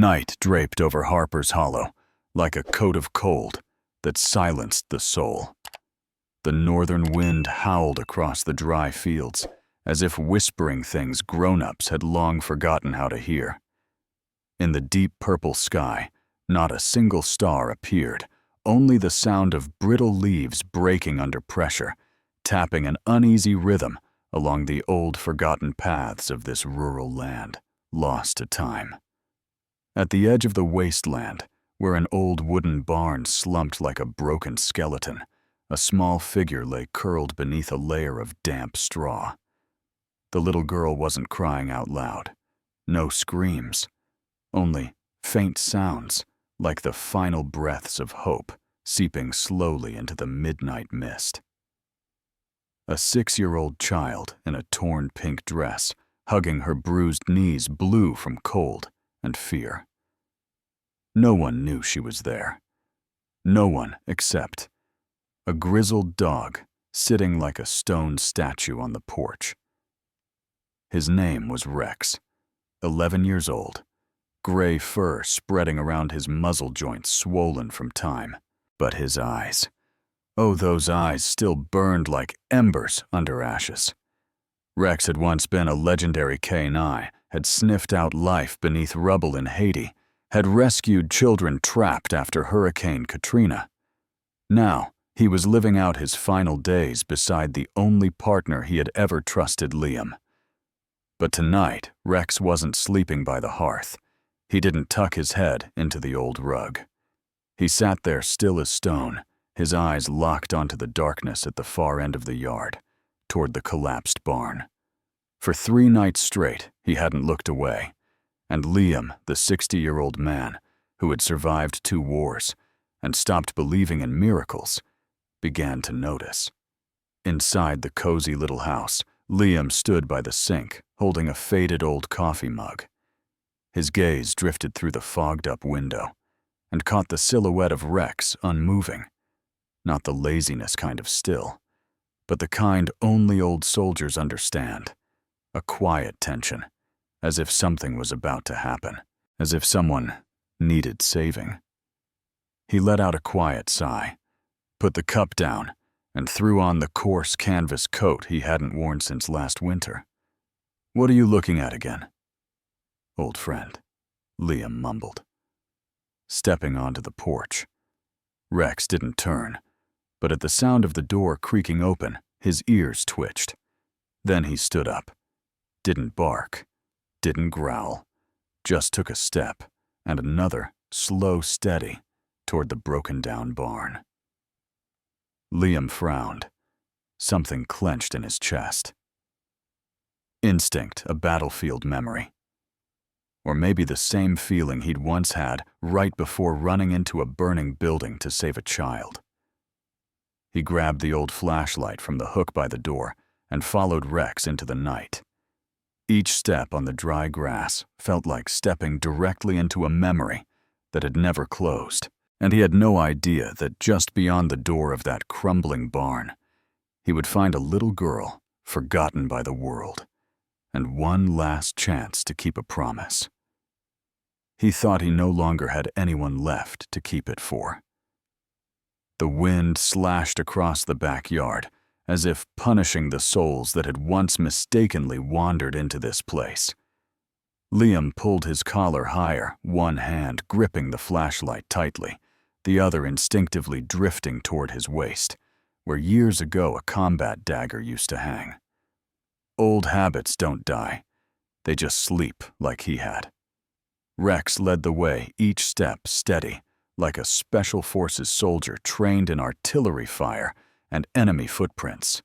Night draped over Harper's Hollow, like a coat of cold that silenced the soul. The northern wind howled across the dry fields, as if whispering things grown-ups had long forgotten how to hear. In the deep purple sky, not a single star appeared, only the sound of brittle leaves breaking under pressure, tapping an uneasy rhythm along the old forgotten paths of this rural land, lost to time. At the edge of the wasteland, where an old wooden barn slumped like a broken skeleton, a small figure lay curled beneath a layer of damp straw. The little girl wasn't crying out loud. No screams. Only faint sounds, like the final breaths of hope seeping slowly into the midnight mist. A 6-year-old child in a torn pink dress, hugging her bruised knees, blew from cold and fear. No one knew she was there. No one except a grizzled dog sitting like a stone statue on the porch. His name was Rex, 11 years old, gray fur spreading around his muzzle joints swollen from time. But his eyes, oh, those eyes still burned like embers under ashes. Rex had once been a legendary canine, had sniffed out life beneath rubble in Haiti, had rescued children trapped after Hurricane Katrina. Now, he was living out his final days beside the only partner he had ever trusted, Liam. But tonight, Rex wasn't sleeping by the hearth. He didn't tuck his head into the old rug. He sat there still as stone, his eyes locked onto the darkness at the far end of the yard, toward the collapsed barn. For 3 nights straight, he hadn't looked away, and Liam, the 60-year-old man who had survived 2 wars and stopped believing in miracles, began to notice. Inside the cozy little house, Liam stood by the sink, holding a faded old coffee mug. His gaze drifted through the fogged-up window and caught the silhouette of Rex unmoving, not the laziness kind of still, but the kind only old soldiers understand, a quiet tension, as if something was about to happen, as if someone needed saving. He let out a quiet sigh, put the cup down, and threw on the coarse canvas coat he hadn't worn since last winter. "What are you looking at again?" "Old friend," Liam mumbled. Stepping onto the porch. Rex didn't turn, but at the sound of the door creaking open, his ears twitched. Then he stood up. Didn't bark, didn't growl, just took a step, and another, slow, steady, toward the broken-down barn. Liam frowned. Something clenched in his chest. Instinct, a battlefield memory. Or maybe the same feeling he'd once had right before running into a burning building to save a child. He grabbed the old flashlight from the hook by the door and followed Rex into the night. Each step on the dry grass felt like stepping directly into a memory that had never closed, and he had no idea that just beyond the door of that crumbling barn, he would find a little girl forgotten by the world, and one last chance to keep a promise. He thought he no longer had anyone left to keep it for. The wind slashed across the backyard, as if punishing the souls that had once mistakenly wandered into this place. Liam pulled his collar higher, one hand gripping the flashlight tightly, the other instinctively drifting toward his waist, where years ago a combat dagger used to hang. Old habits don't die. They just sleep like he had. Rex led the way, each step steady, like a special forces soldier trained in artillery fire and enemy footprints.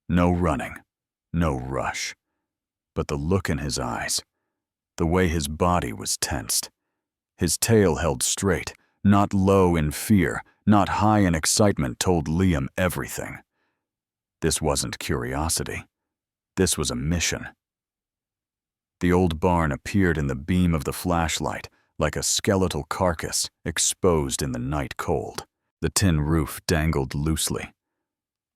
No running, no rush. But the look in his eyes, the way his body was tensed, his tail held straight, not low in fear, not high in excitement, told Liam everything. This wasn't curiosity. This was a mission. The old barn appeared in the beam of the flashlight like a skeletal carcass exposed in the night cold. The tin roof dangled loosely.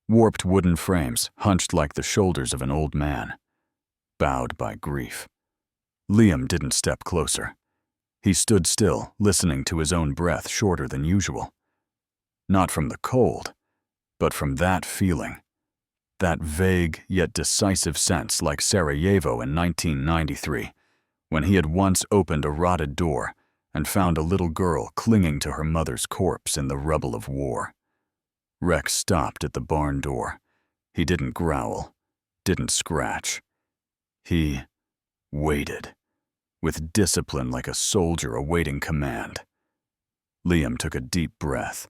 Warped wooden frames hunched like the shoulders of an old man, bowed by grief. Liam didn't step closer. He stood still, listening to his own breath shorter than usual. Not from the cold, but from that feeling. That vague yet decisive sense like Sarajevo in 1993, when he had once opened a rotted door and found a little girl clinging to her mother's corpse in the rubble of war. Rex stopped at the barn door. He didn't growl, didn't scratch. He waited, with discipline like a soldier awaiting command. Liam took a deep breath.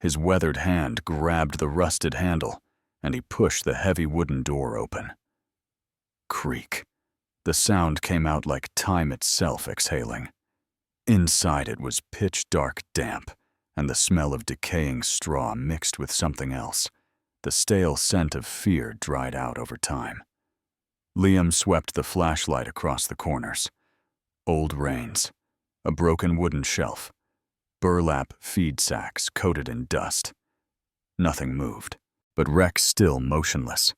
His weathered hand grabbed the rusted handle, and he pushed the heavy wooden door open. Creak. The sound came out like time itself exhaling. Inside it was pitch-dark damp, and the smell of decaying straw mixed with something else. The stale scent of fear dried out over time. Liam swept the flashlight across the corners. Old reins, a broken wooden shelf, burlap feed sacks coated in dust. Nothing moved, but Rex still motionless.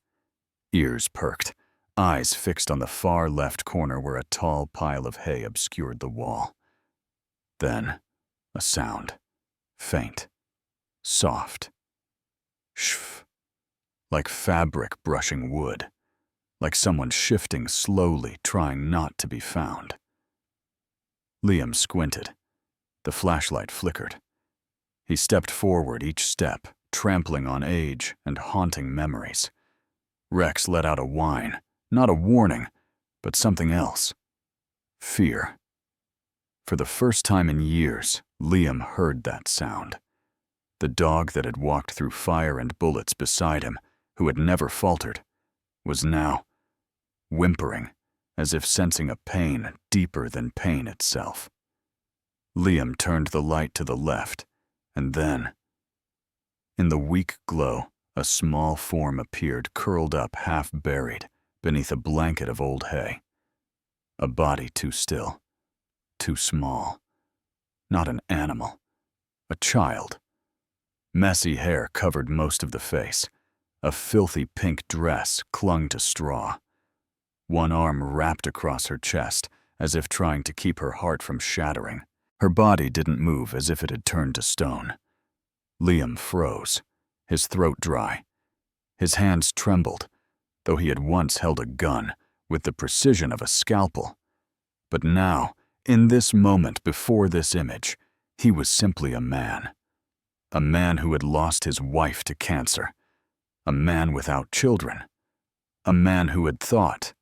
Ears perked, eyes fixed on the far left corner where a tall pile of hay obscured the wall. Then, a sound. Faint. Soft. Shf. Like fabric brushing wood. Like someone shifting slowly, trying not to be found. Liam squinted. The flashlight flickered. He stepped forward each step, trampling on age and haunting memories. Rex let out a whine, not a warning, but something else. Fear. For the first time in years, Liam heard that sound. The dog that had walked through fire and bullets beside him, who had never faltered, was now whimpering, as if sensing a pain deeper than pain itself. Liam turned the light to the left, and then, in the weak glow, a small form appeared curled up half-buried beneath a blanket of old hay. A body too still, too small. Not an animal, a child. Messy hair covered most of the face. A filthy pink dress clung to straw. One arm wrapped across her chest, as if trying to keep her heart from shattering. Her body didn't move, as if it had turned to stone. Liam froze, his throat dry. His hands trembled, though he had once held a gun with the precision of a scalpel. But now, in this moment before this image, he was simply a man. A man who had lost his wife to cancer. A man without children. A man who had thought.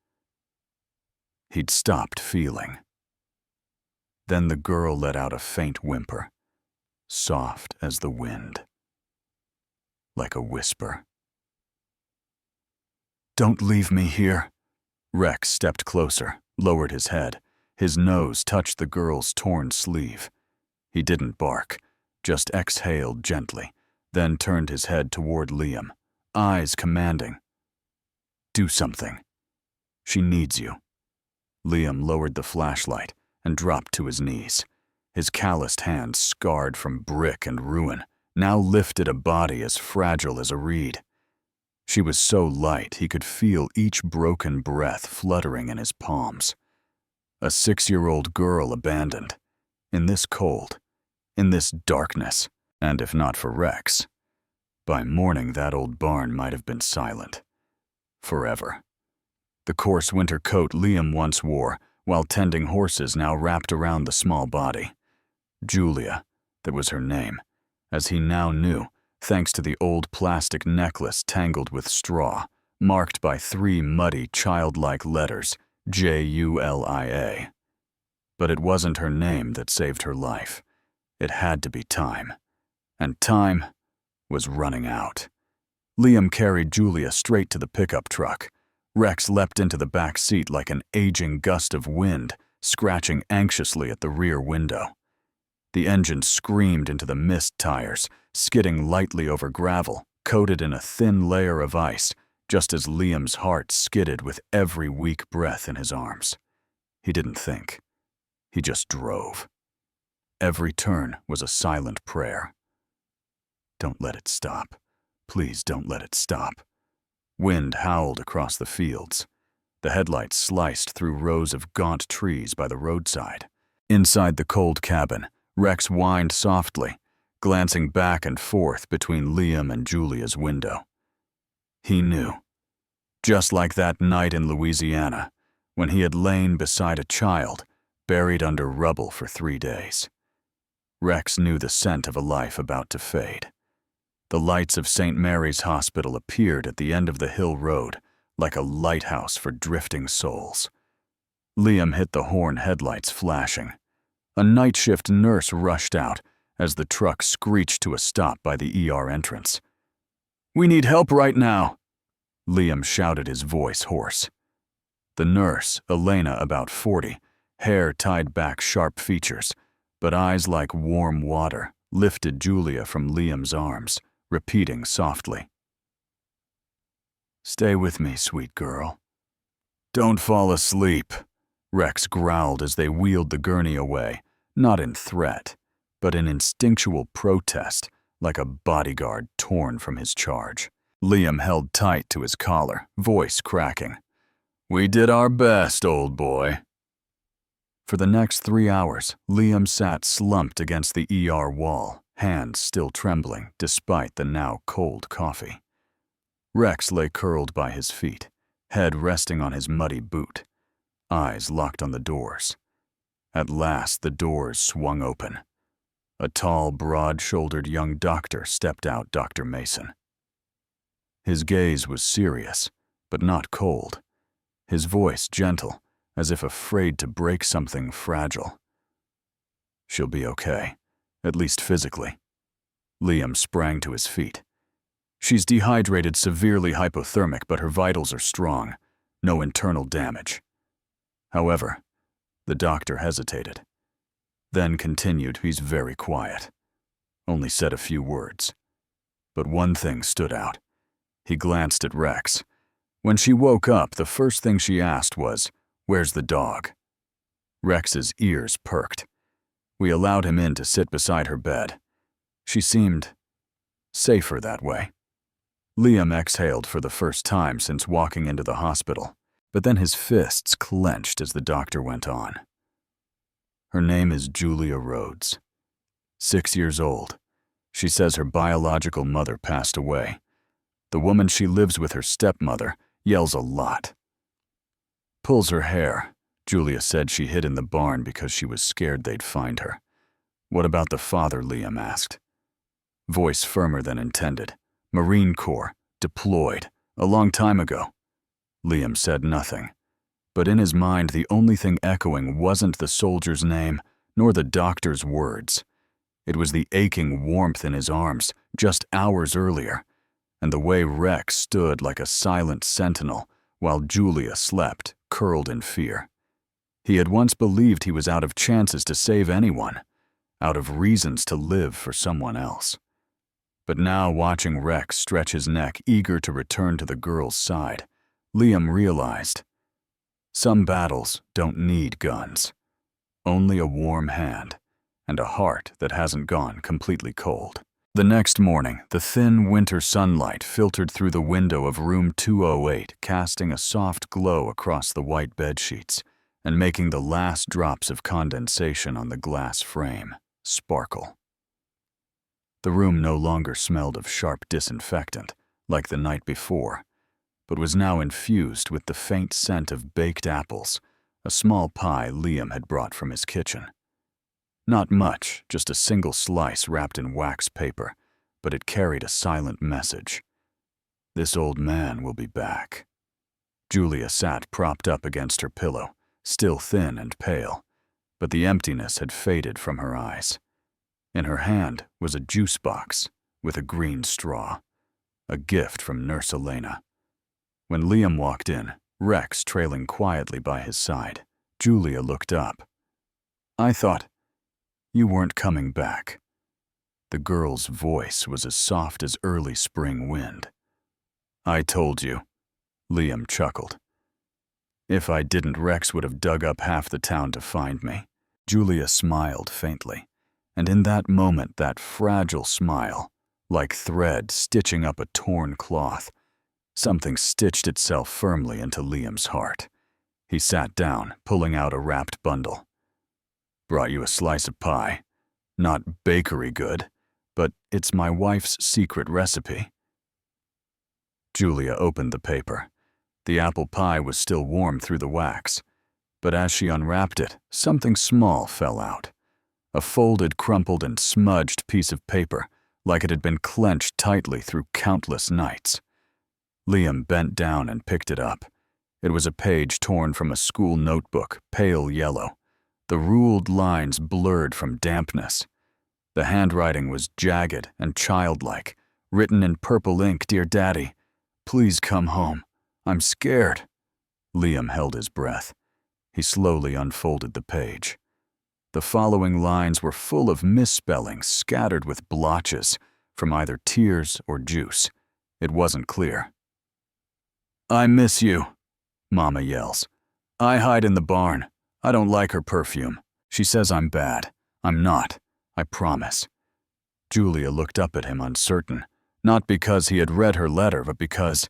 He'd stopped feeling. Then the girl let out a faint whimper, soft as the wind. Like a whisper. "Don't leave me here." Rex stepped closer, lowered his head. His nose touched the girl's torn sleeve. He didn't bark, just exhaled gently, then turned his head toward Liam, eyes commanding. "Do something. She needs you." Liam lowered the flashlight and dropped to his knees. His calloused hands, scarred from brick and ruin, now lifted a body as fragile as a reed. She was so light he could feel each broken breath fluttering in his palms. A 6-year-old girl abandoned, in this cold, in this darkness, and if not for Rex, by morning that old barn might have been silent. Forever. The coarse winter coat Liam once wore, while tending horses, now wrapped around the small body. Julia, that was her name, as he now knew, thanks to the old plastic necklace tangled with straw, marked by 3 muddy, childlike letters, Julia. But it wasn't her name that saved her life. It had to be time. And time was running out. Liam carried Julia straight to the pickup truck. Rex leapt into the back seat like an aging gust of wind, scratching anxiously at the rear window. The engine screamed into the mist tires, skidding lightly over gravel, coated in a thin layer of ice, just as Liam's heart skidded with every weak breath in his arms. He didn't think. He just drove. Every turn was a silent prayer. Don't let it stop. Please don't let it stop. Wind howled across the fields. The headlights sliced through rows of gaunt trees by the roadside. Inside the cold cabin, Rex whined softly, glancing back and forth between Liam and Julia's window. He knew. Just like that night in Louisiana, when he had lain beside a child, buried under rubble for 3 days. Rex knew the scent of a life about to fade. The lights of St. Mary's Hospital appeared at the end of the hill road, like a lighthouse for drifting souls. Liam hit the horn headlights flashing. A night shift nurse rushed out as the truck screeched to a stop by the ER entrance. "We need help right now," Liam shouted, his voice hoarse. The nurse, Elena, about 40, hair tied back, sharp features, but eyes like warm water, lifted Julia from Liam's arms, repeating softly, "Stay with me, sweet girl." "Don't fall asleep," Rex growled as they wheeled the gurney away, not in threat, but in instinctual protest, like a bodyguard torn from his charge. Liam held tight to his collar, voice cracking. "We did our best, old boy." For the next 3 hours, Liam sat slumped against the ER wall, hands still trembling despite the now cold coffee. Rex lay curled by his feet, head resting on his muddy boot, eyes locked on the doors. At last, the doors swung open. A tall, broad-shouldered young doctor stepped out, Dr. Mason. His gaze was serious, but not cold. His voice gentle, as if afraid to break something fragile. "She'll be okay, at least physically." Liam sprang to his feet. "She's dehydrated, severely hypothermic, but her vitals are strong. No internal damage." However, the doctor hesitated. Then continued, "He's very quiet. Only said a few words." But one thing stood out. He glanced at Rex. When she woke up, the first thing she asked was, "Where's the dog?" Rex's ears perked. We allowed him in to sit beside her bed. She seemed safer that way. Liam exhaled for the first time since walking into the hospital, but then his fists clenched as the doctor went on. "Her name is Julia Rhodes. 6 years old. She says her biological mother passed away. The woman she lives with, her stepmother, yells a lot. Pulls her hair. Julia said she hid in the barn because she was scared they'd find her." "What about the father?" Liam asked. Voice firmer than intended. "Marine Corps, deployed, a long time ago." Liam said nothing, but in his mind the only thing echoing wasn't the soldier's name, nor the doctor's words. It was the aching warmth in his arms just hours earlier, and the way Rex stood like a silent sentinel while Julia slept, curled in fear. He had once believed he was out of chances to save anyone, out of reasons to live for someone else. But now, watching Rex stretch his neck, eager to return to the girl's side, Liam realized some battles don't need guns, only a warm hand and a heart that hasn't gone completely cold. The next morning, the thin winter sunlight filtered through the window of room 208, casting a soft glow across the white bedsheets and making the last drops of condensation on the glass frame sparkle. The room no longer smelled of sharp disinfectant, like the night before, but was now infused with the faint scent of baked apples, a small pie Liam had brought from his kitchen. Not much, just a single slice wrapped in wax paper, but it carried a silent message. "This old man will be back." Julia sat propped up against her pillow, still thin and pale, but the emptiness had faded from her eyes. In her hand was a juice box with a green straw, a gift from Nurse Elena. When Liam walked in, Rex trailing quietly by his side, Julia looked up. "I thought you weren't coming back." The girl's voice was as soft as early spring wind. "I told you," Liam chuckled. "If I didn't, Rex would have dug up half the town to find me." Julia smiled faintly, and in that moment, that fragile smile, like thread stitching up a torn cloth, something stitched itself firmly into Liam's heart. He sat down, pulling out a wrapped bundle. Brought you a slice of pie. Not bakery good, but it's my wife's secret recipe. Julia opened the paper. The apple pie was still warm through the wax, but as she unwrapped it, something small fell out. A folded, crumpled, and smudged piece of paper, like it had been clenched tightly through countless nights. Liam bent down and picked it up. It was a page torn from a school notebook, pale yellow. The ruled lines blurred from dampness. The handwriting was jagged and childlike, written in purple ink, "Dear Daddy, please come home. I'm scared." Liam held his breath. He slowly unfolded the page. The following lines were full of misspellings scattered with blotches from either tears or juice. It wasn't clear. "I miss you," Mama yells. "I hide in the barn. I don't like her perfume. She says I'm bad. I'm not. I promise." Julia looked up at him uncertain, not because he had read her letter, but because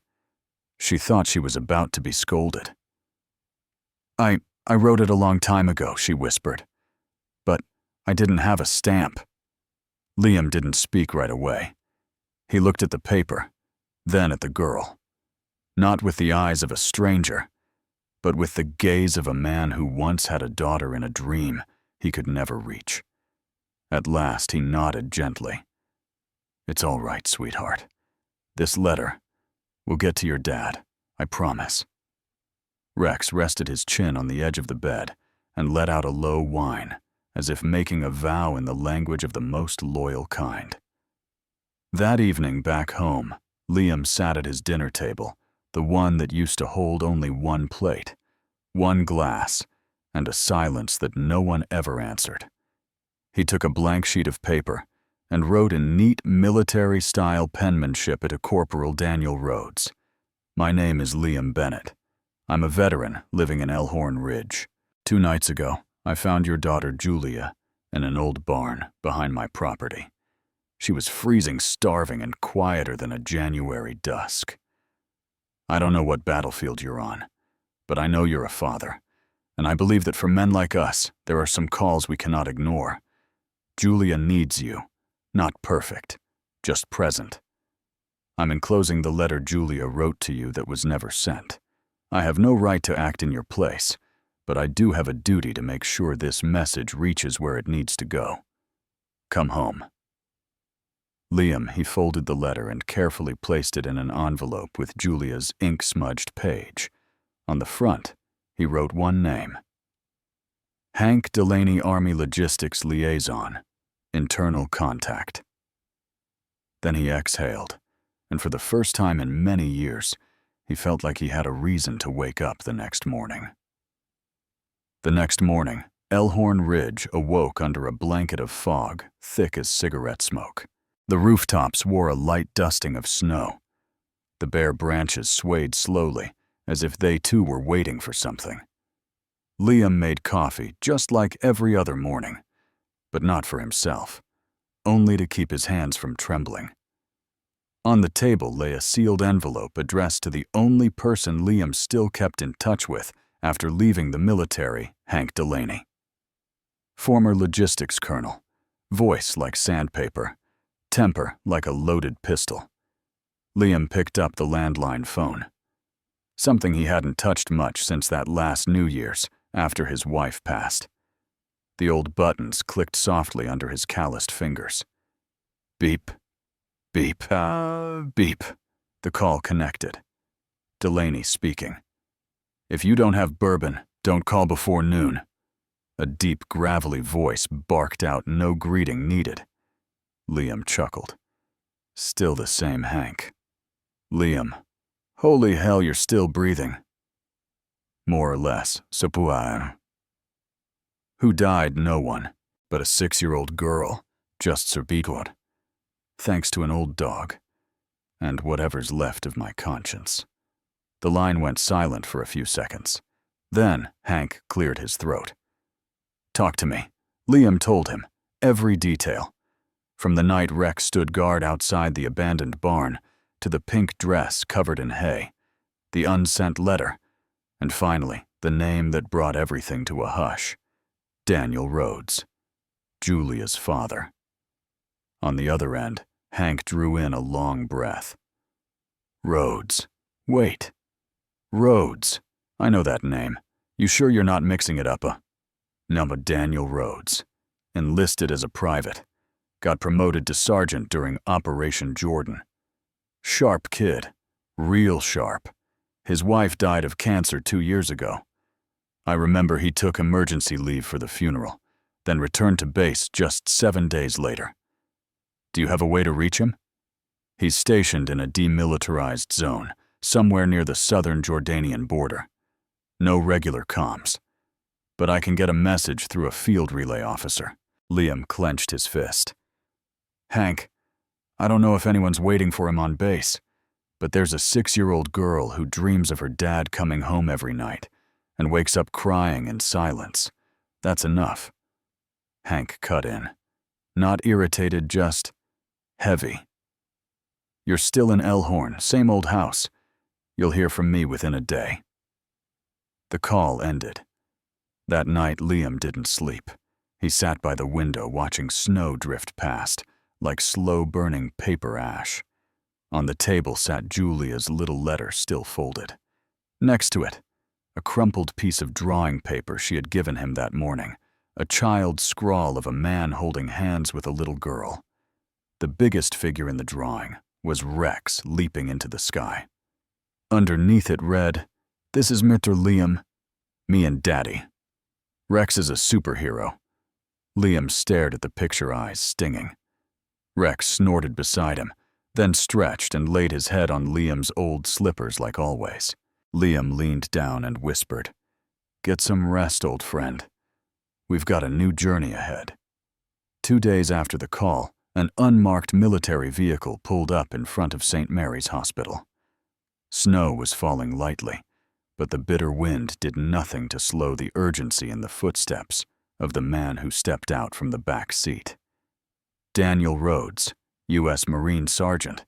she thought she was about to be scolded. I wrote it a long time ago," she whispered. "But I didn't have a stamp." Liam didn't speak right away. He looked at the paper, then at the girl. Not with the eyes of a stranger, but with the gaze of a man who once had a daughter in a dream he could never reach. At last he nodded gently. "It's all right, sweetheart. This letter will get to your dad, I promise." Rex rested his chin on the edge of the bed and let out a low whine, as if making a vow in the language of the most loyal kind. That evening back home, Liam sat at his dinner table, the one that used to hold only one plate, one glass, and a silence that no one ever answered. He took a blank sheet of paper and wrote in neat military-style penmanship to Corporal Daniel Rhodes. "My name is Liam Bennett. I'm a veteran living in Elkhorn Ridge. 2 nights ago, I found your daughter Julia in an old barn behind my property. She was freezing, starving, and quieter than a January dusk. I don't know what battlefield you're on, but I know you're a father, and I believe that for men like us, there are some calls we cannot ignore. Julia needs you, not perfect, just present. I'm enclosing the letter Julia wrote to you that was never sent. I have no right to act in your place, but I do have a duty to make sure this message reaches where it needs to go. Come home." Liam, he folded the letter and carefully placed it in an envelope with Julia's ink-smudged page. On the front, he wrote one name: Hank Delaney, Army Logistics Liaison, Internal Contact. Then he exhaled, and for the first time in many years, he felt like he had a reason to wake up the next morning. The next morning, Elkhorn Ridge awoke under a blanket of fog, thick as cigarette smoke. The rooftops wore a light dusting of snow. The bare branches swayed slowly, as if they too were waiting for something. Liam made coffee just like every other morning, but not for himself, only to keep his hands from trembling. On the table lay a sealed envelope addressed to the only person Liam still kept in touch with after leaving the military, Hank Delaney. Former logistics colonel, voice like sandpaper, temper like a loaded pistol. Liam picked up the landline phone. Something he hadn't touched much since that last New Year's, after his wife passed. The old buttons clicked softly under his calloused fingers. Beep, beep, beep. The call connected. Delaney speaking. "If you don't have bourbon, don't call before noon." A deep, gravelly voice barked out no greeting needed. Liam chuckled. Still the same Hank. Liam. Holy hell, you're still breathing. More or less, Who died? No one, but a 6-year-old girl, just Serbitwad. Thanks to an old dog, and whatever's left of my conscience. The line went silent for a few seconds. Then Hank cleared his throat. Talk to me. Liam told him, every detail. From the night Rex stood guard outside the abandoned barn, to the pink dress covered in hay, the unsent letter, and finally, the name that brought everything to a hush. Daniel Rhodes, Julia's father. On the other end, Hank drew in a long breath. Rhodes. Wait. Rhodes. I know that name. You sure you're not mixing it up, No, but Daniel Rhodes. Enlisted as a private. Got promoted to sergeant during Operation Jordan. Sharp kid. Real sharp. His wife died of cancer 2 years ago. I remember he took emergency leave for the funeral, then returned to base just 7 days later. Do you have a way to reach him? He's stationed in a demilitarized zone, somewhere near the southern Jordanian border. No regular comms. But I can get a message through a field relay officer. Liam clenched his fist. Hank, I don't know if anyone's waiting for him on base, but there's a 6-year-old girl who dreams of her dad coming home every night and wakes up crying in silence. That's enough. Hank cut in. Not irritated, just heavy. You're still in Elkhorn, same old house. You'll hear from me within a day. The call ended. That night, Liam didn't sleep. He sat by the window watching snow drift past, like slow-burning paper ash. On the table sat Julia's little letter still folded. Next to it, a crumpled piece of drawing paper she had given him that morning, a child's scrawl of a man holding hands with a little girl. The biggest figure in the drawing was Rex leaping into the sky. Underneath it read, "This is Mr. Liam, me and Daddy." Rex is a superhero. Liam stared at the picture eyes stinging. Rex snorted beside him, then stretched and laid his head on Liam's old slippers like always. Liam leaned down and whispered, "Get some rest, old friend. We've got a new journey ahead." 2 days after the call, an unmarked military vehicle pulled up in front of St. Mary's Hospital. Snow was falling lightly, but the bitter wind did nothing to slow the urgency in the footsteps of the man who stepped out from the back seat. Daniel Rhodes, U.S. Marine Sergeant,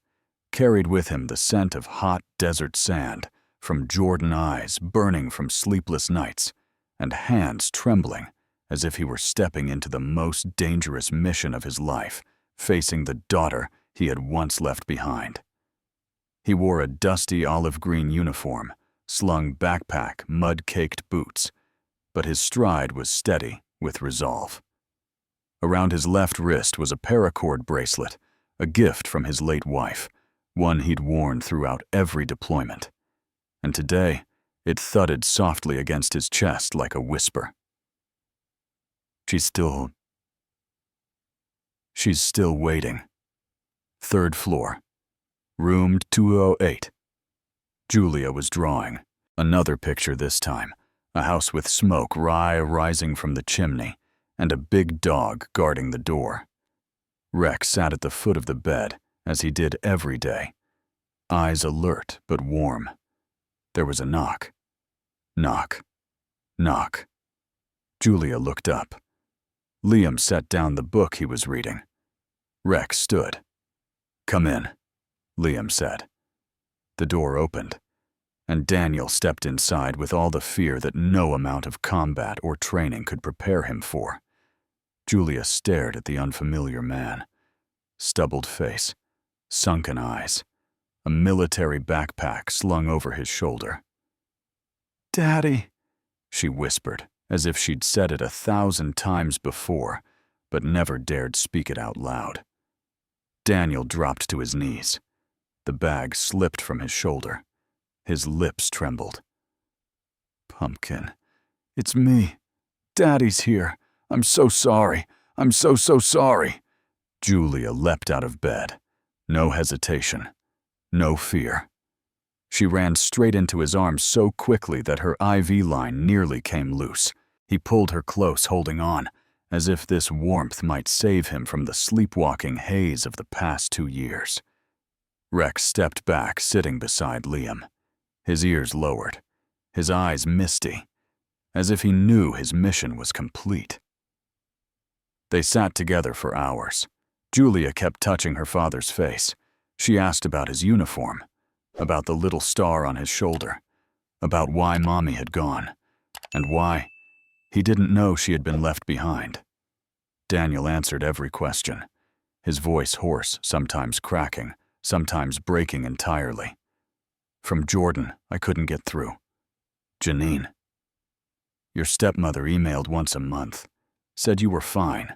carried with him the scent of hot desert sand from Jordan eyes burning from sleepless nights and hands trembling as if he were stepping into the most dangerous mission of his life, facing the daughter he had once left behind. He wore a dusty olive-green uniform, slung backpack, mud-caked boots, but his stride was steady with resolve. Around his left wrist was a paracord bracelet, a gift from his late wife, one he'd worn throughout every deployment. And today, it thudded softly against his chest like a whisper. She's still waiting. 3rd floor. Room 208. Julia was drawing. Another picture this time. A house with smoke rising from the chimney, and a big dog guarding the door. Rex sat at the foot of the bed, as he did every day. Eyes alert but warm. There was a knock. Knock. Knock. Julia looked up. Liam set down the book he was reading. Rex stood. "Come in," Liam said. The door opened, and Daniel stepped inside with all the fear that no amount of combat or training could prepare him for. Julia stared at the unfamiliar man. Stubbled face, sunken eyes, a military backpack slung over his shoulder. "Daddy," she whispered, as if she'd said it 1,000 times before, but never dared speak it out loud. Daniel dropped to his knees. The bag slipped from his shoulder. His lips trembled. "Pumpkin, it's me. Daddy's here. I'm so sorry. I'm so sorry." Julia leapt out of bed. No hesitation. No fear. She ran straight into his arms so quickly that her IV line nearly came loose. He pulled her close, holding on, as if this warmth might save him from the sleepwalking haze of the past 2 years. Rex stepped back, sitting beside Liam. His ears lowered, his eyes misty, as if he knew his mission was complete. They sat together for hours. Julia kept touching her father's face. She asked about his uniform, about the little star on his shoulder, about why Mommy had gone, and why He didn't know she had been left behind. Daniel answered every question, his voice hoarse, sometimes cracking, sometimes breaking entirely. From Jordan, I couldn't get through. Janine. Your stepmother emailed once a month. Said you were fine.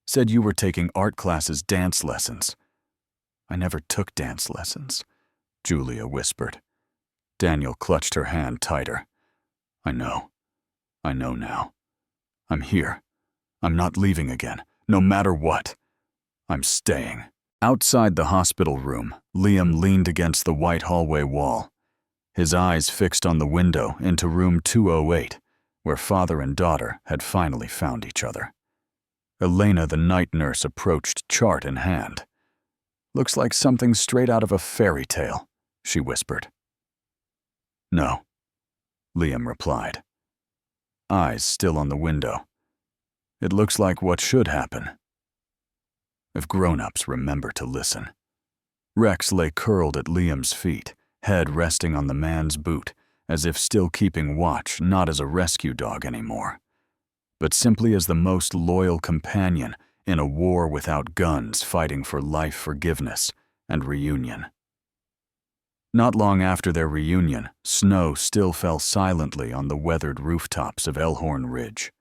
Said you were taking art classes, dance lessons. I never took dance lessons, Julia whispered. Daniel clutched her hand tighter. I know now. I'm here. I'm not leaving again, no matter what. I'm staying. Outside the hospital room, Liam leaned against the white hallway wall, his eyes fixed on the window into room 208, where father and daughter had finally found each other. Elena, the night nurse, approached, chart in hand. Looks like something straight out of a fairy tale, she whispered. No, Liam replied, eyes still on the window. It looks like what should happen. If grown-ups remember to listen. Rex lay curled at Liam's feet, head resting on the man's boot, as if still keeping watch, not as a rescue dog anymore, but simply as the most loyal companion in a war without guns fighting for life, forgiveness, and reunion. Not long after their reunion, snow still fell silently on the weathered rooftops of Elhorn Ridge.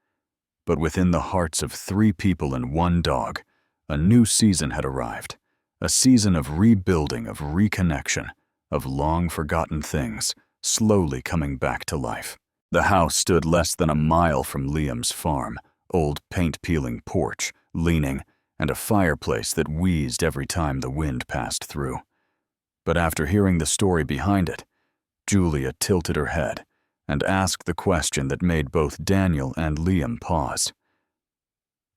But within the hearts of 3 people and 1 dog, a new season had arrived, a season of rebuilding, of reconnection, of long-forgotten things slowly coming back to life. The house stood less than a mile from Liam's farm, old paint-peeling porch, leaning, and a fireplace that wheezed every time the wind passed through. But after hearing the story behind it, Julia tilted her head and asked the question that made both Daniel and Liam pause.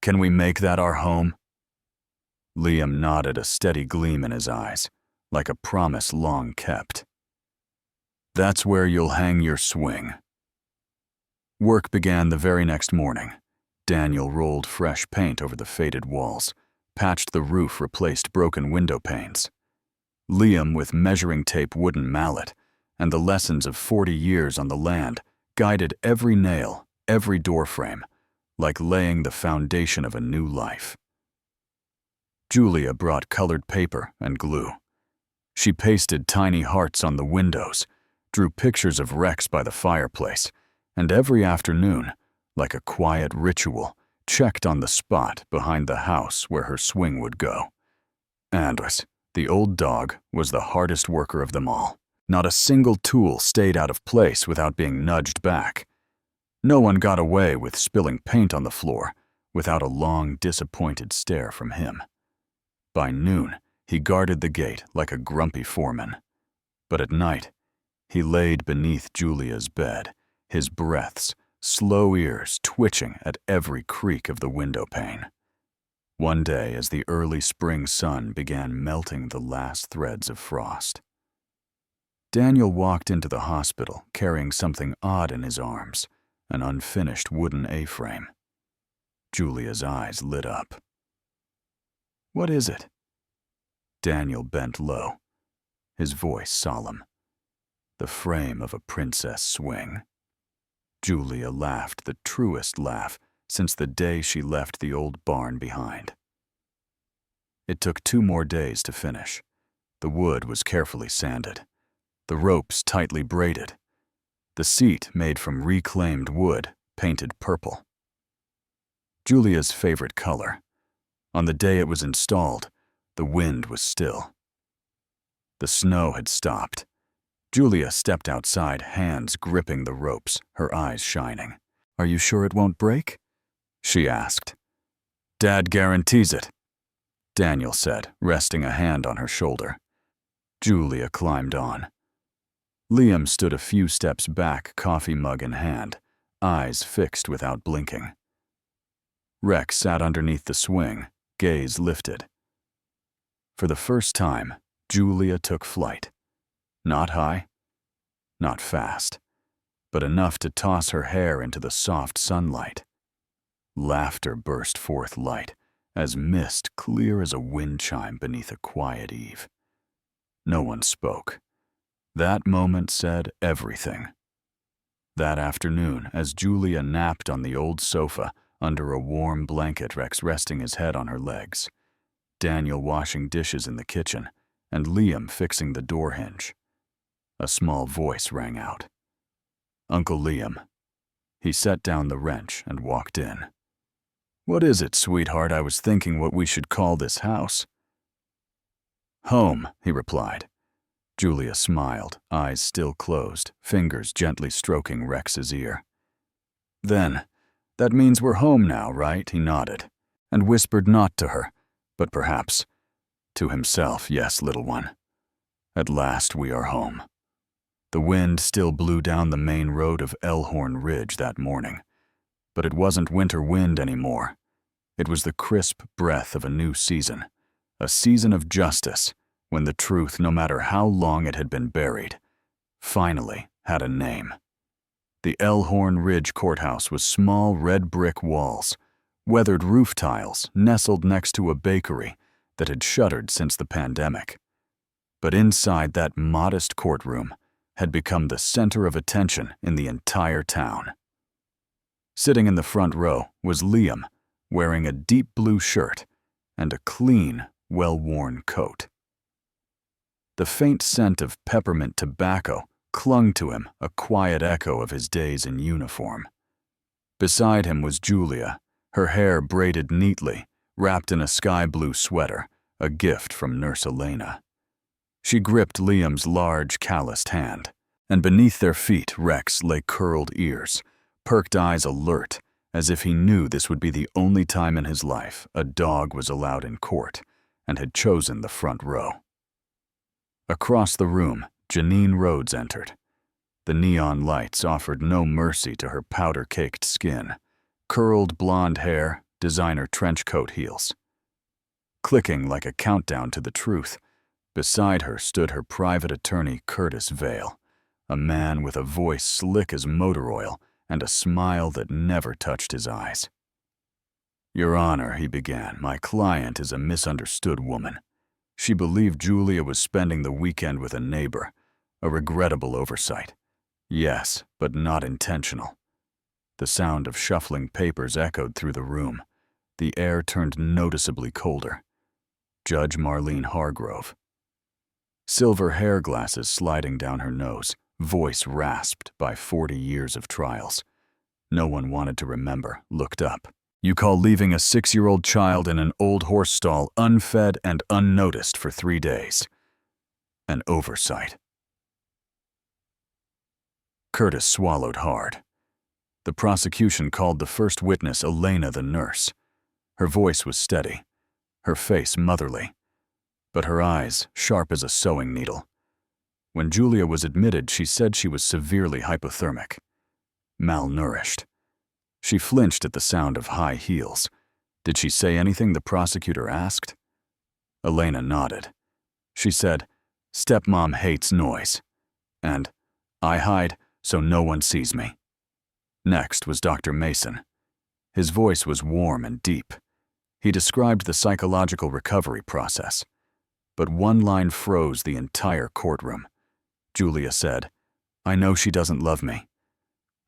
Can we make that our home? Liam nodded, a steady gleam in his eyes, like a promise long kept. That's where you'll hang your swing. Work began the very next morning. Daniel rolled fresh paint over the faded walls, patched the roof, replaced broken window panes. Liam, with measuring tape wooden mallet and the lessons of 40 years on the land, guided every nail, every doorframe, like laying the foundation of a new life. Julia brought colored paper and glue. She pasted tiny hearts on the windows, drew pictures of Rex by the fireplace, and every afternoon, like a quiet ritual, checked on the spot behind the house where her swing would go. Andres, the old dog, was the hardest worker of them all. Not a single tool stayed out of place without being nudged back. No one got away with spilling paint on the floor without a long, disappointed stare from him. By noon, he guarded the gate like a grumpy foreman. But at night, he laid beneath Julia's bed, his breaths, slow ears twitching at every creak of the window pane. One day, as the early spring sun began melting the last threads of frost, Daniel walked into the hospital carrying something odd in his arms, an unfinished wooden A-frame. Julia's eyes lit up. What is it? Daniel bent low, his voice solemn. The frame of a princess swing. Julia laughed the truest laugh since the day she left the old barn behind. It took 2 more days to finish. The wood was carefully sanded, the ropes tightly braided, the seat made from reclaimed wood painted purple. Julia's favorite color. On the day it was installed, the wind was still. The snow had stopped. Julia stepped outside, hands gripping the ropes, her eyes shining. Are you sure it won't break? She asked. Dad guarantees it, Daniel said, resting a hand on her shoulder. Julia climbed on. Liam stood a few steps back, coffee mug in hand, eyes fixed without blinking. Rex sat underneath the swing, gaze lifted. For the first time, Julia took flight. Not high, not fast, but enough to toss her hair into the soft sunlight. Laughter burst forth light, as mist clear as a wind chime beneath a quiet eve. No one spoke. That moment said everything. That afternoon, as Julia napped on the old sofa under a warm blanket, Rex resting his head on her legs, Daniel washing dishes in the kitchen, and Liam fixing the door hinge, a small voice rang out. Uncle Liam. He set down the wrench and walked in. "What is it, sweetheart? I was thinking what we should call this house." "Home," he replied. Julia smiled, eyes still closed, fingers gently stroking Rex's ear. "Then, that means we're home now, right?" He nodded, and whispered not to her, but perhaps to himself, "Yes, little one. At last we are home." The wind still blew down the main road of Elhorn Ridge that morning, but it wasn't winter wind anymore. It was the crisp breath of a new season, a season of justice, when the truth, no matter how long it had been buried, finally had a name. The Elhorn Ridge Courthouse was small red brick walls, weathered roof tiles nestled next to a bakery that had shuttered since the pandemic. But inside that modest courtroom had become the center of attention in the entire town. Sitting in the front row was Liam, wearing a deep blue shirt and a clean, well-worn coat. The faint scent of peppermint tobacco clung to him, a quiet echo of his days in uniform. Beside him was Julia, her hair braided neatly, wrapped in a sky-blue sweater, a gift from Nurse Elena. She gripped Liam's large, calloused hand, and beneath their feet Rex lay curled ears, perked eyes alert, as if he knew this would be the only time in his life a dog was allowed in court, and had chosen the front row. Across the room, Janine Rhodes entered. The neon lights offered no mercy to her powder-caked skin, curled blonde hair, designer trench coat heels. Clicking like a countdown to the truth, beside her stood her private attorney Curtis Vale, a man with a voice slick as motor oil and a smile that never touched his eyes. "Your Honor," he began, "my client is a misunderstood woman. She believed Julia was spending the weekend with a neighbor, a regrettable oversight. Yes, but not intentional." The sound of shuffling papers echoed through the room. The air turned noticeably colder. Judge Marlene Hargrove. Silver hair glasses sliding down her nose, voice rasped by 40 years of trials. No one wanted to remember, looked up. "You call leaving a 6-year-old child in an old horse stall unfed and unnoticed for 3 days an oversight?" Curtis swallowed hard. The prosecution called the first witness Elena the nurse. Her voice was steady, her face motherly, but her eyes sharp as a sewing needle. When Julia was admitted, she said she was severely hypothermic, malnourished. She flinched at the sound of high heels. Did she say anything the prosecutor asked? Elena nodded. She said, "Stepmom hates noise," and "I hide so no one sees me." Next was Dr. Mason. His voice was warm and deep. He described the psychological recovery process. But one line froze the entire courtroom. Julia said, "I know she doesn't love me.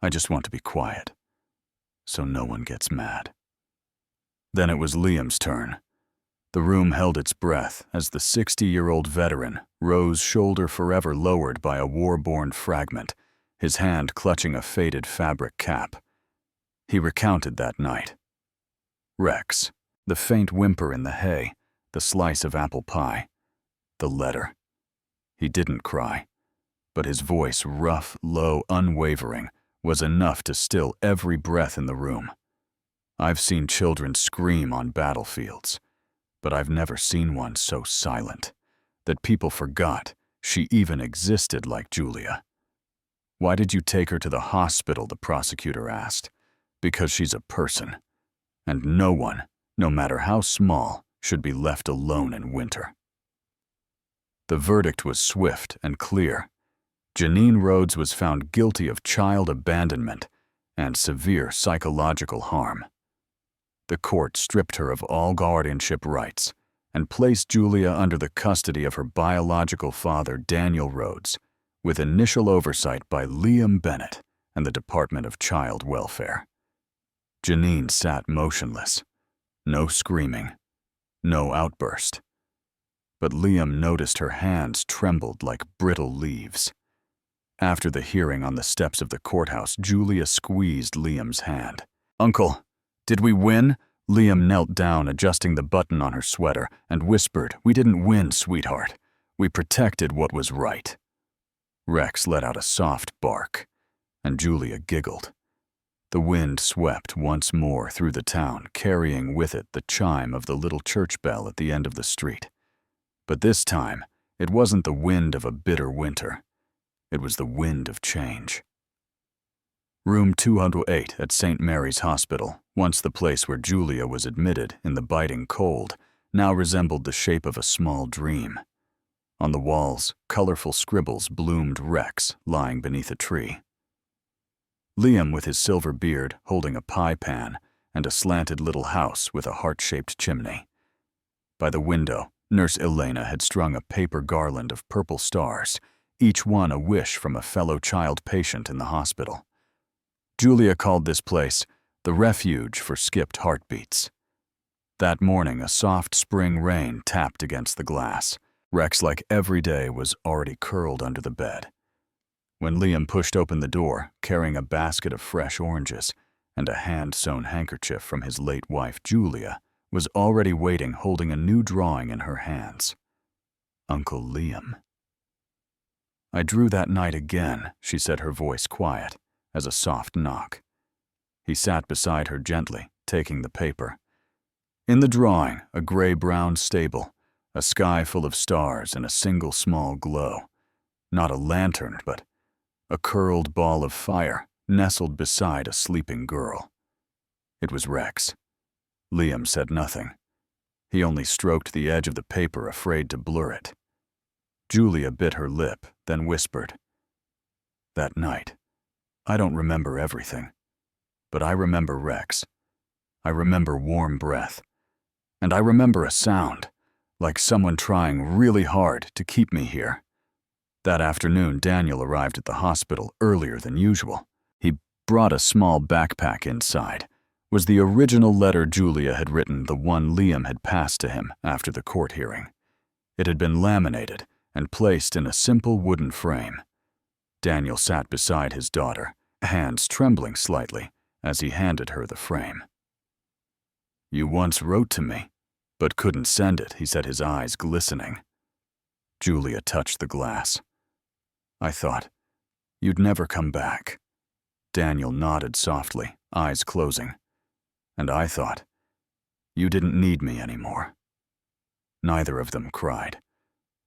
I just want to be quiet, so no one gets mad." Then it was Liam's turn. The room held its breath as the 60-year-old veteran rose, shoulder forever lowered by a war-born fragment, his hand clutching a faded fabric cap. He recounted that night. Rex, the faint whimper in the hay, the slice of apple pie, the letter. He didn't cry, but his voice, rough, low, unwavering, was enough to still every breath in the room. "I've seen children scream on battlefields, but I've never seen one so silent that people forgot she even existed like Julia." "Why did you take her to the hospital?" the prosecutor asked. "Because she's a person, and no one, no matter how small, should be left alone in winter." The verdict was swift and clear. Janine Rhodes was found guilty of child abandonment and severe psychological harm. The court stripped her of all guardianship rights and placed Julia under the custody of her biological father, Daniel Rhodes, with initial oversight by Liam Bennett and the Department of Child Welfare. Janine sat motionless. No screaming. No outburst. But Liam noticed her hands trembled like brittle leaves. After the hearing on the steps of the courthouse, Julia squeezed Liam's hand. "Uncle, did we win?" Liam knelt down, adjusting the button on her sweater, and whispered, "We didn't win, sweetheart. We protected what was right." Rex let out a soft bark, and Julia giggled. The wind swept once more through the town, carrying with it the chime of the little church bell at the end of the street. But this time, it wasn't the wind of a bitter winter. It was the wind of change. Room 208 at St. Mary's Hospital, once the place where Julia was admitted in the biting cold, now resembled the shape of a small dream. On the walls, colorful scribbles bloomed Rex lying beneath a tree. Liam, with his silver beard, holding a pie pan and a slanted little house with a heart-shaped chimney. By the window, Nurse Elena had strung a paper garland of purple stars, each one a wish from a fellow child patient in the hospital. Julia called this place the refuge for skipped heartbeats. That morning, a soft spring rain tapped against the glass. Rex, like every day, was already curled under the bed. When Liam pushed open the door, carrying a basket of fresh oranges and a hand-sewn handkerchief from his late wife, Julia was already waiting, holding a new drawing in her hands. Uncle Liam. "I drew that night again," she said, her voice quiet as a soft knock. He sat beside her gently, taking the paper. In the drawing, a gray-brown stable, a sky full of stars and a single small glow. Not a lantern, but a curled ball of fire nestled beside a sleeping girl. It was Rex. Liam said nothing. He only stroked the edge of the paper, afraid to blur it. Julia bit her lip, then whispered, "That night, I don't remember everything, but I remember Rex. I remember warm breath. And I remember a sound, like someone trying really hard to keep me here." That afternoon, Daniel arrived at the hospital earlier than usual. He brought a small backpack inside. Was the original letter Julia had written, the one Liam had passed to him after the court hearing. It had been laminated and placed in a simple wooden frame. Daniel sat beside his daughter, hands trembling slightly as he handed her the frame. "You once wrote to me, but couldn't send it," he said, his eyes glistening. Julia touched the glass. "I thought you'd never come back." Daniel nodded softly, eyes closing. "And I thought you didn't need me anymore." Neither of them cried.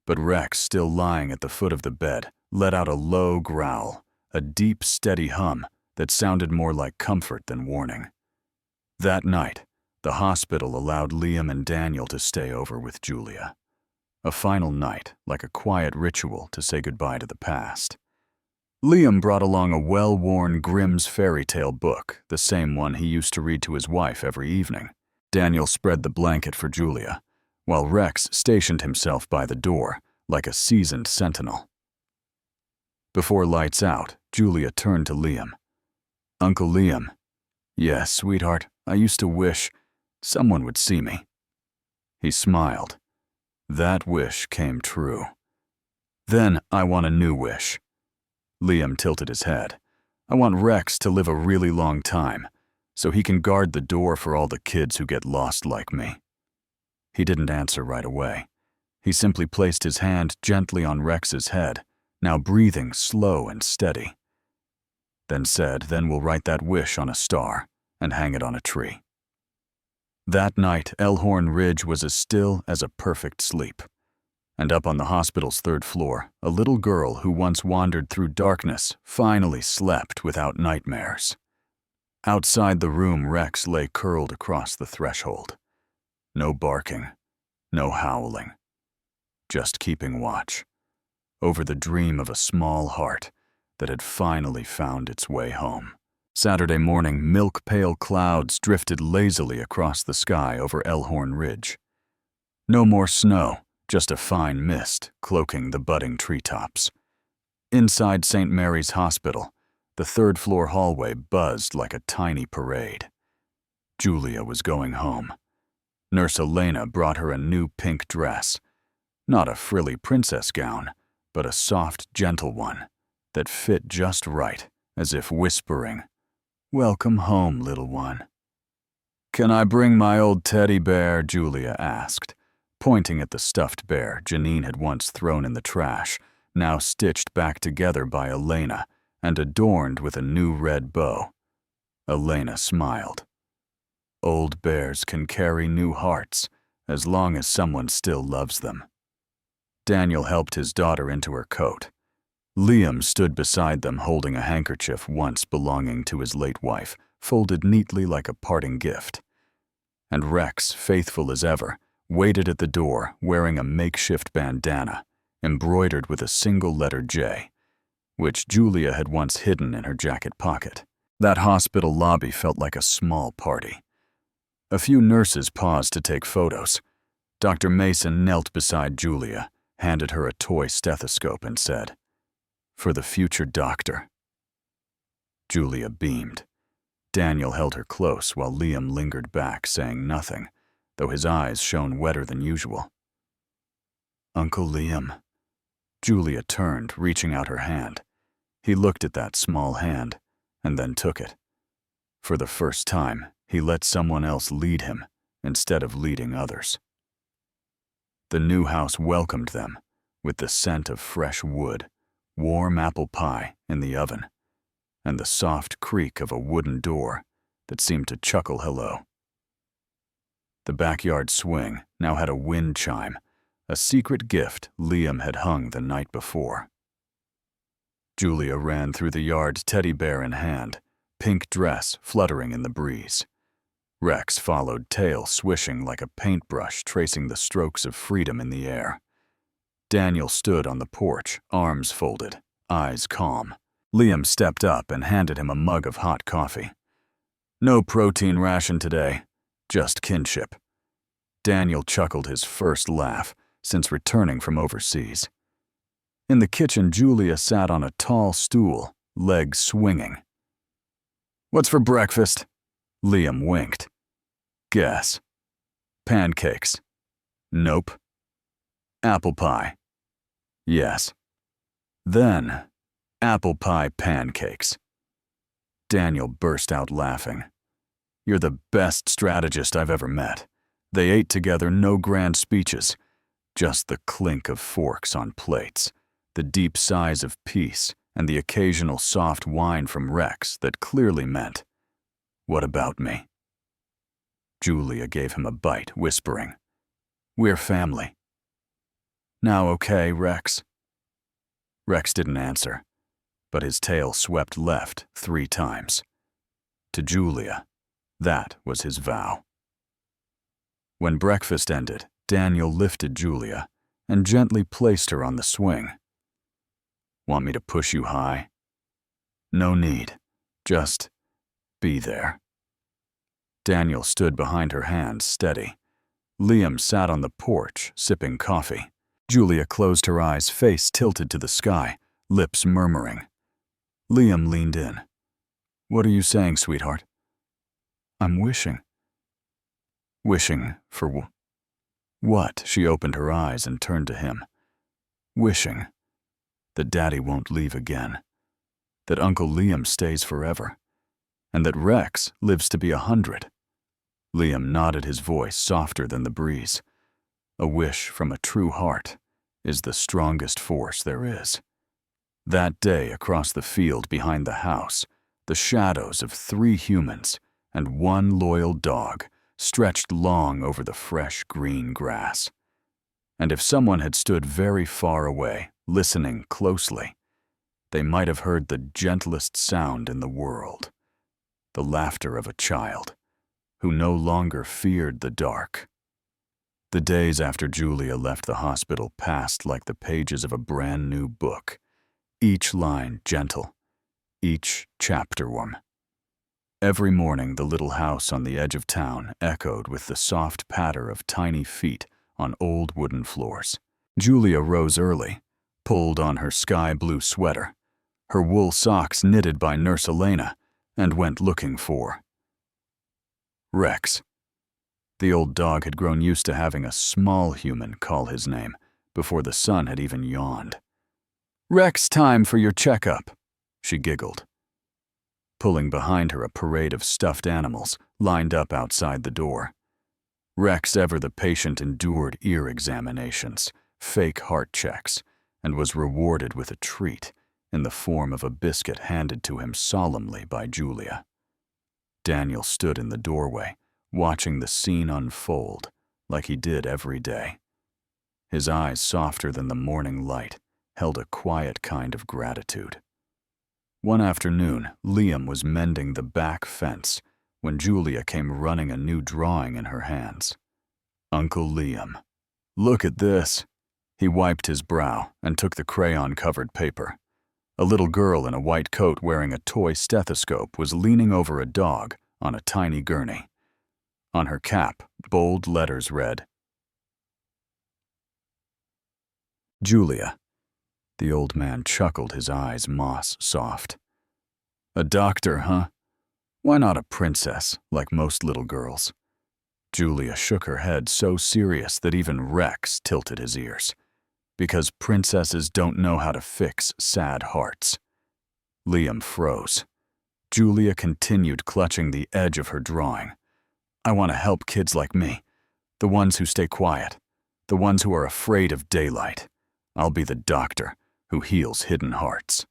But Rex, still lying at the foot of the bed, let out a low growl, a deep, steady hum that sounded more like comfort than warning. That night, the hospital allowed Liam and Daniel to stay over with Julia. A final night, like a quiet ritual to say goodbye to the past. Liam brought along a well-worn Grimm's fairy tale book, the same one he used to read to his wife every evening. Daniel spread the blanket for Julia, while Rex stationed himself by the door like a seasoned sentinel. Before lights out, Julia turned to Liam. "Uncle Liam." "Yes, sweetheart, I used to wish someone would see me." He smiled. That wish came true. "Then I want a new wish." Liam tilted his head. "I want Rex to live a really long time, so he can guard the door for all the kids who get lost like me." He didn't answer right away. He simply placed his hand gently on Rex's head, now breathing slow and steady. Then said, "Then we'll write that wish on a star and hang it on a tree." That night, Elhorn Ridge was as still as a perfect sleep. And up on the hospital's third floor, a little girl who once wandered through darkness finally slept without nightmares. Outside the room, Rex lay curled across the threshold. No barking, no howling. Just keeping watch over the dream of a small heart that had finally found its way home. Saturday morning, milk-pale clouds drifted lazily across the sky over Elhorn Ridge. No more snow, just a fine mist cloaking the budding treetops. Inside St. Mary's Hospital, The third-floor hallway buzzed like a tiny parade. Julia was going home. Nurse Elena brought her a new pink dress. Not a frilly princess gown, but a soft, gentle one that fit just right, as if whispering, "Welcome home, little one." "Can I bring my old teddy bear?" Julia asked, pointing at the stuffed bear Janine had once thrown in the trash, now stitched back together by Elena and adorned with a new red bow. Elena smiled. Old bears can carry new hearts as long as someone still loves them. Daniel helped his daughter into her coat. Liam stood beside them holding a handkerchief once belonging to his late wife, folded neatly like a parting gift. And Rex, faithful as ever, waited at the door wearing a makeshift bandana, embroidered with a single letter J, which Julia had once hidden in her jacket pocket. That hospital lobby felt like a small party. A few nurses paused to take photos. Dr. Mason knelt beside Julia, handed her a toy stethoscope and said, "For the future doctor." Julia beamed. Daniel held her close while Liam lingered back, saying nothing, though his eyes shone wetter than usual. "Uncle Liam." Julia turned, reaching out her hand. He looked at that small hand, and then took it. For the first time, he let someone else lead him instead of leading others. The new house welcomed them with the scent of fresh wood, warm apple pie in the oven, and the soft creak of a wooden door that seemed to chuckle hello. The backyard swing now had a wind chime, a secret gift Liam had hung the night before. Julia ran through the yard, teddy bear in hand, pink dress fluttering in the breeze. Rex followed, tail swishing like a paintbrush tracing the strokes of freedom in the air. Daniel stood on the porch, arms folded, eyes calm. Liam stepped up and handed him a mug of hot coffee. "No protein ration today, just kinship." Daniel chuckled his first laugh since returning from overseas. In the kitchen, Julia sat on a tall stool, legs swinging. "What's for breakfast?" Liam winked. "Guess." "Pancakes." "Nope." "Apple pie." "Yes." "Then, apple pie pancakes." Daniel burst out laughing. "You're the best strategist I've ever met." They ate together, no grand speeches, just the clink of forks on plates, the deep sighs of peace, and the occasional soft whine from Rex that clearly meant, "What about me?" Julia gave him a bite, whispering, "We're family." "Now okay, Rex?" Rex didn't answer, but his tail swept left 3 times. To Julia, that was his vow. When breakfast ended, Daniel lifted Julia and gently placed her on the swing. "Want me to push you high?" "No need. Just be there." Daniel stood behind her hands, steady. Liam sat on the porch, sipping coffee. Julia closed her eyes, face tilted to the sky, lips murmuring. Liam leaned in. "What are you saying, sweetheart?" "I'm wishing." "Wishing for what?" She opened her eyes and turned to him. "Wishing that Daddy won't leave again, that Uncle Liam stays forever, and that Rex lives to be 100. Liam nodded, his voice softer than the breeze. "A wish from a true heart is the strongest force there is." That day, across the field behind the house, the shadows of 3 humans and 1 loyal dog stretched long over the fresh green grass. And if someone had stood very far away, listening closely, they might have heard the gentlest sound in the world, the laughter of a child who no longer feared the dark. The days after Julia left the hospital passed like the pages of a brand new book, each line gentle, each chapter warm. Every morning, the little house on the edge of town echoed with the soft patter of tiny feet on old wooden floors. Julia rose early, pulled on her sky blue sweater, her wool socks knitted by Nurse Elena, and went looking for Rex. The old dog had grown used to having a small human call his name before the sun had even yawned. "Rex, time for your checkup," she giggled, pulling behind her a parade of stuffed animals lined up outside the door. Rex, ever the patient, endured ear examinations, fake heart checks, and was rewarded with a treat in the form of a biscuit handed to him solemnly by Julia. Daniel stood in the doorway, watching the scene unfold like he did every day. His eyes, softer than the morning light, held a quiet kind of gratitude. One afternoon, Liam was mending the back fence when Julia came running, a new drawing in her hands. "Uncle Liam, look at this." He wiped his brow and took the crayon-covered paper. A little girl in a white coat wearing a toy stethoscope was leaning over a dog on a tiny gurney. On her cap, bold letters read, "Julia." The old man chuckled, his eyes moss-soft. "A doctor, huh? Why not a princess, like most little girls?" Julia shook her head, so serious that even Rex tilted his ears. "Because princesses don't know how to fix sad hearts." Liam froze. Julia continued, clutching the edge of her drawing. "I want to help kids like me, the ones who stay quiet, the ones who are afraid of daylight. I'll be the doctor who heals hidden hearts."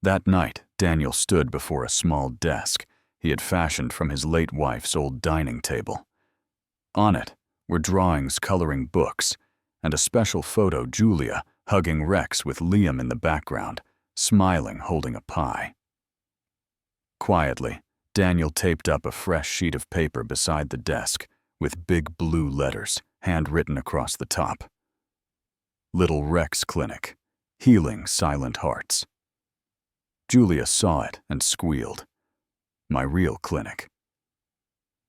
That night, Daniel stood before a small desk he had fashioned from his late wife's old dining table. On it were drawings, coloring books, and a special photo, Julia hugging Rex with Liam in the background, smiling, holding a pie. Quietly, Daniel taped up a fresh sheet of paper beside the desk with big blue letters handwritten across the top. "Little Rex Clinic, healing silent hearts." Julia saw it and squealed. "My real clinic."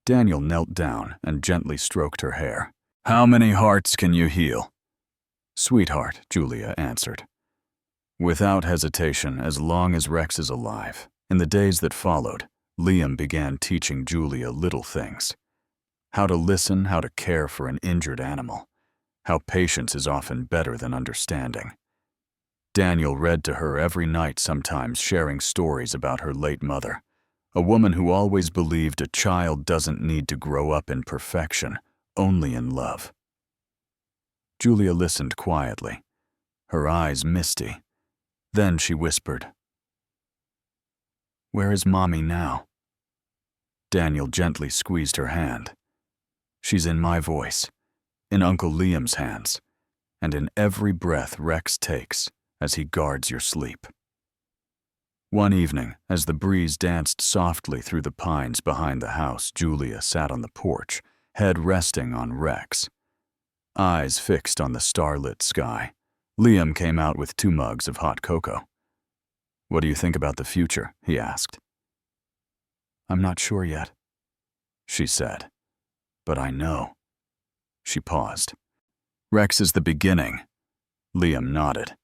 Daniel knelt down and gently stroked her hair. "How many hearts can you heal?" "Sweetheart," Julia answered. Without hesitation, as long as Rex is alive. In the days that followed, Liam began teaching Julia little things. How to listen, how to care for an injured animal, how patience is often better than understanding. Daniel read to her every night, sometimes sharing stories about her late mother, a woman who always believed a child doesn't need to grow up in perfection, only in love. Julia listened quietly, her eyes misty. Then she whispered, "Where is Mommy now?" Daniel gently squeezed her hand. "She's in my voice, in Uncle Liam's hands, and in every breath Rex takes as he guards your sleep." One evening, as the breeze danced softly through the pines behind the house, Julia sat on the porch, head resting on Rex, eyes fixed on the starlit sky. Liam came out with 2 mugs of hot cocoa. "What do you think about the future?" he asked. "I'm not sure yet," she said. "But I know." She paused. "Rex is the beginning." Liam nodded.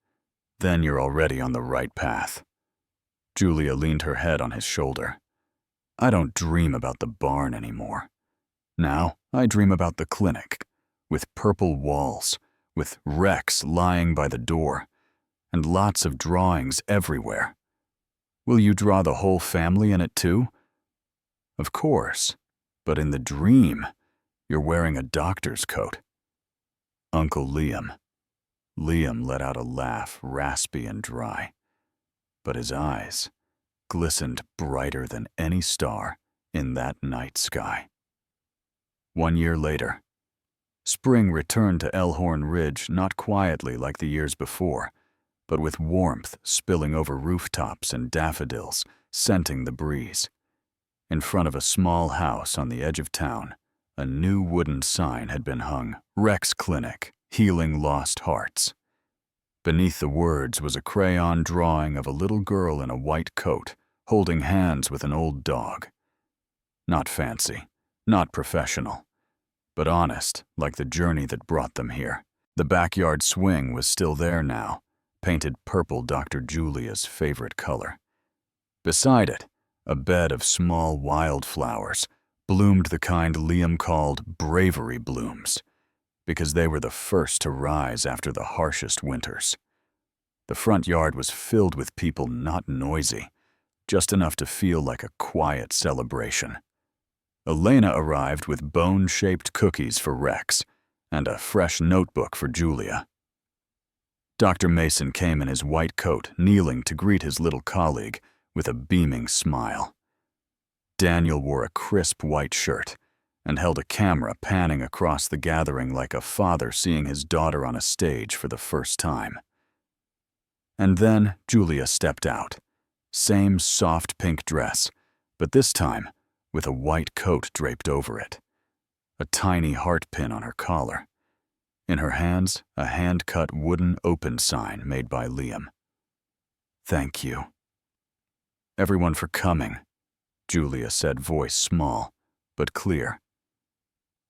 "Then you're already on the right path." Julia leaned her head on his shoulder. "I don't dream about the barn anymore. Now I dream about the clinic, with purple walls, with Rex lying by the door, and lots of drawings everywhere. Will you draw the whole family in it too?" "Of course, but in the dream, you're wearing a doctor's coat." "Uncle Liam." Liam let out a laugh, raspy and dry, but his eyes glistened brighter than any star in that night sky. 1 year later, spring returned to Elhorn Ridge, not quietly like the years before, but with warmth spilling over rooftops and daffodils scenting the breeze. In front of a small house on the edge of town, a new wooden sign had been hung, "Rex Clinic, healing lost hearts." Beneath the words was a crayon drawing of a little girl in a white coat, holding hands with an old dog. Not fancy, not professional, but honest, like the journey that brought them here. The backyard swing was still there now, painted purple Dr. Julia's favorite color. Beside it, a bed of small wildflowers bloomed the kind Liam called bravery blooms, because they were the first to rise after the harshest winters. The front yard was filled with people not noisy, just enough to feel like a quiet celebration. Elena arrived with bone-shaped cookies for Rex and a fresh notebook for Julia. Dr. Mason came in his white coat, kneeling to greet his little colleague with a beaming smile. Daniel wore a crisp white shirt and held a camera panning across the gathering like a father seeing his daughter on a stage for the first time. And then Julia stepped out. Same soft pink dress, but this time with a white coat draped over it. A tiny heart pin on her collar. In her hands, a hand-cut wooden open sign made by Liam. "Thank you." "Everyone for coming," Julia said, voice small, but clear.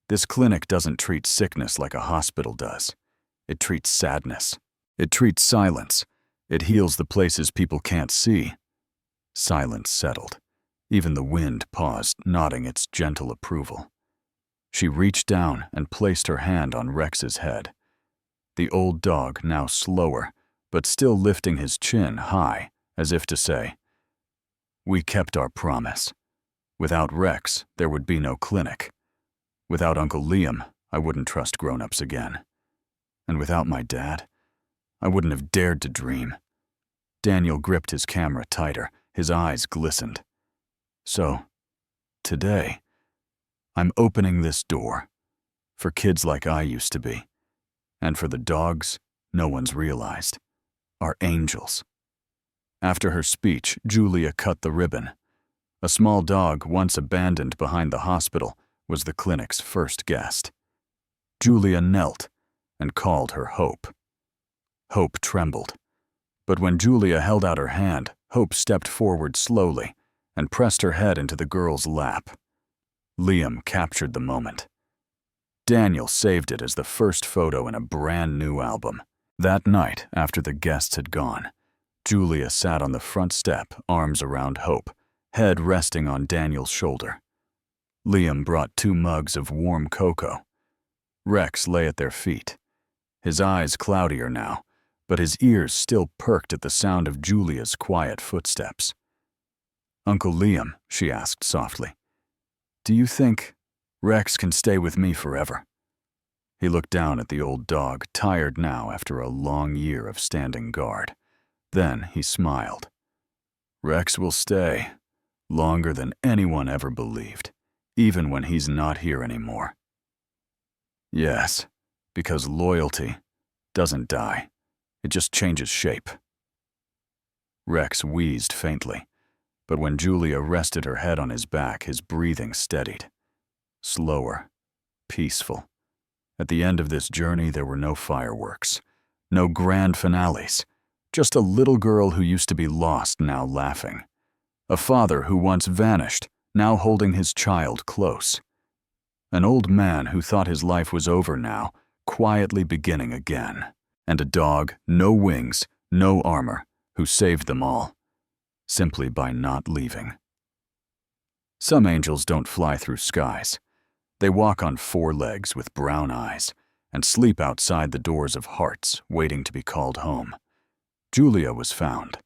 "This clinic doesn't treat sickness like a hospital does. It treats sadness. It treats silence. It heals the places people can't see." Silence settled. Even the wind paused, nodding its gentle approval. She reached down and placed her hand on Rex's head. The old dog, now slower, but still lifting his chin high, as if to say, "We kept our promise. Without Rex, there would be no clinic. Without Uncle Liam, I wouldn't trust grown-ups again. And without my dad, I wouldn't have dared to dream." Daniel gripped his camera tighter. His eyes glistened. "So, today, I'm opening this door for kids like I used to be, and for the dogs no one's realized, are angels." After her speech, Julia cut the ribbon. A small dog, once abandoned behind the hospital, was the clinic's first guest. Julia knelt and called her Hope. Hope trembled, but when Julia held out her hand, Hope stepped forward slowly and pressed her head into the girl's lap. Liam captured the moment. Daniel saved it as the first photo in a brand new album. That night, after the guests had gone, Julia sat on the front step, arms around Hope, head resting on Daniel's shoulder. Liam brought 2 mugs of warm cocoa. Rex lay at their feet, his eyes cloudier now, but his ears still perked at the sound of Julia's quiet footsteps. "Uncle Liam," she asked softly, "do you think Rex can stay with me forever?" He looked down at the old dog, tired now after a long year of standing guard. Then he smiled. "Rex will stay, longer than anyone ever believed, even when he's not here anymore." "Yes, because loyalty doesn't die. It just changes shape." Rex wheezed faintly, but when Julia rested her head on his back, his breathing steadied. Slower, peaceful. At the end of this journey, there were no fireworks, no grand finales, just a little girl who used to be lost, now laughing. A father who once vanished, now holding his child close. An old man who thought his life was over now, quietly beginning again. And a dog, no wings, no armor, who saved them all, simply by not leaving. Some angels don't fly through skies. They walk on 4 legs with brown eyes and sleep outside the doors of hearts, waiting to be called home. Julia was found,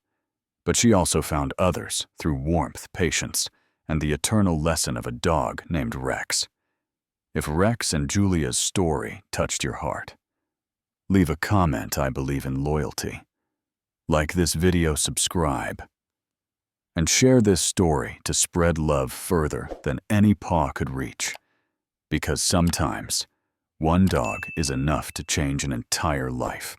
but she also found others through warmth, patience, and the eternal lesson of a dog named Rex. If Rex and Julia's story touched your heart, leave a comment. I believe in loyalty. Like this video, subscribe, and share this story to spread love further than any paw could reach. Because sometimes, one dog is enough to change an entire life.